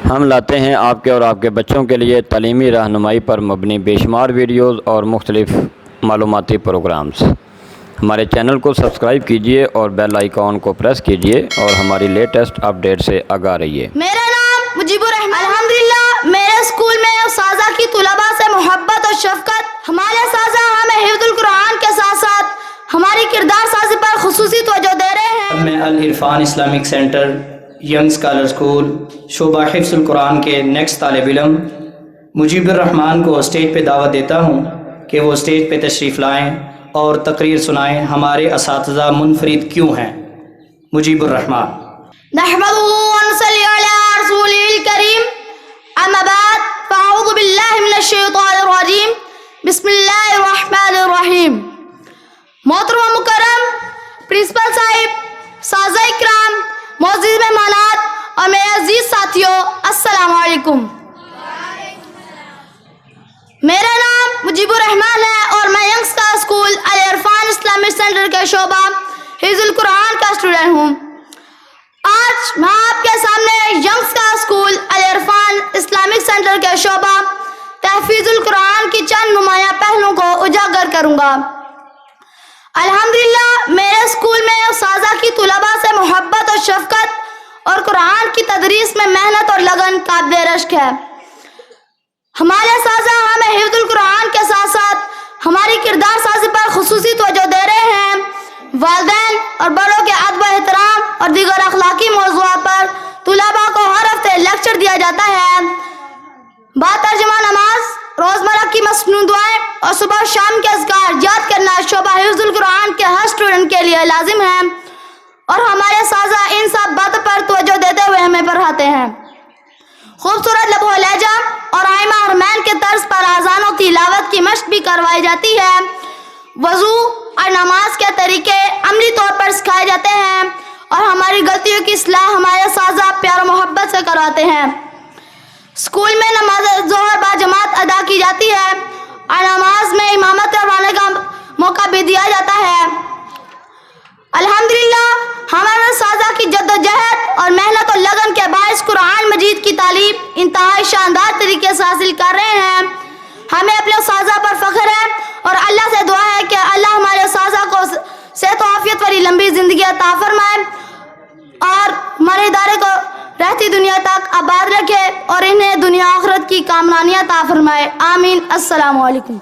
ہم لاتے ہیں آپ کے اور آپ کے بچوں کے لیے تعلیمی رہنمائی پر مبنی بے شمار ویڈیوز اور مختلف معلوماتی پروگرامز۔ ہمارے چینل کو سبسکرائب کیجئے اور بیل آئیکن کو پریس کیجئے اور ہماری لیٹسٹ اپڈیٹ سے آگاہ رہیے۔ میرا نام مجیب الرحمن۔ الحمدللہ میرے اسکول میں اساتذہ کی طلباء سے محبت اور شفقت، ہمارے اساتذہ ہمیں حفظ القرآن کے ساتھ ساتھ ہماری کردار سازی پر خصوصی توجہ دے رہے ہیں۔ میں Al-Irfan Islamic centre young scholar school شعبہ حفظ القرآن کے نیکسٹ طالب علم مجیب الرحمن کو اسٹیج پہ دعوت دیتا ہوں کہ وہ اسٹیج پہ تشریف لائیں اور تقریر سنائیں۔ ہمارے اساتذہ منفرد کیوں ہیں؟ مجیب الرحمن۔ نحمدہ ونصلی علی رسولہ الکریم، اما بعد فاعوذ باللہ من الشیطان الرجیم، بسم اللہ الرحمن الرحیم۔ محترم و مکرم پرنسپل صاحب، اساتذہ اکرام، معزز مہمانات اور میرے عزیز ساتھیوں، السلام علیکم۔ میرا نام مجیب الرحمن ہے اور میں young scholar school Al-Irfan Islamic centre کے شعبہ حفظ القرآن کا اسٹوڈنٹ ہوں۔ آج میں آپ کے سامنے young scholar school Al-Irfan Islamic centre کے شعبہ تحفیظ القرآن کی چند نمایاں پہلوؤں کو اجاگر کروں گا۔ الحمدللہ میرے اسکول میں اساتذہ کی طلباء سے محبت اور شفقت اور قرآن کی تدریس میں محنت اور لگن قابل رشک ہے۔ ہمارے اساتذہ ہمیں حفظ القرآن کے ساتھ ساتھ ہماری کردار سازی پر خصوصی توجہ دے رہے ہیں۔ والدین اور بڑوں کے ادب و احترام اور دیگر اخلاقی موضوعات پر طلباء کو ہر ہفتے لیکچر دیا جاتا ہے۔ با ترجمہ نماز، روزمرہ کی مسنون دعائیں اور صبح و شام کے اذکار یاد کرنا شعبہ حفظ القرآن کے ہر اسٹوڈنٹ کے لیے لازم ہے، اور ہمارے اساتذہ ان سب باتوں پر توجہ دیتے ہوئے ہمیں پڑھاتے ہیں۔ خوبصورت لب و لہجہ اور آئمہ حرمین کے طرز پر اذان و تلاوت کی مشق بھی کروائی جاتی ہے۔ وضو اور نماز کے طریقے عملی طور پر سکھائے جاتے ہیں اور ہماری غلطیوں کی اصلاح ہمارے اساتذہ پیار و محبت سے کرواتے ہیں۔ اسکول میں نماز ظہر با جماعت ادا کی جاتی ہے اور نماز میں امامت کروانے کا موقع بھی دیا جاتا ہے۔ الحمدللہ ہمارے اساتذہ کی جدوجہد اور محنت اور لگن کے باعث قرآن مجید کی تعلیم انتہائی شاندار طریقے سے حاصل کر رہے ہیں۔ ہمیں اپنے اساتذہ پر فخر ہے اور اللہ سے دعا ہے کہ اللہ ہمارے اساتذہ کو صحت و عافیت والی لمبی زندگی عطا فرمائے اور ہمارے ادارے کو رہتی دنیا تک آباد رکھے اور انہیں دنیا آخرت کی کامرانی عطا فرمائے۔ آمین۔ السلام علیکم۔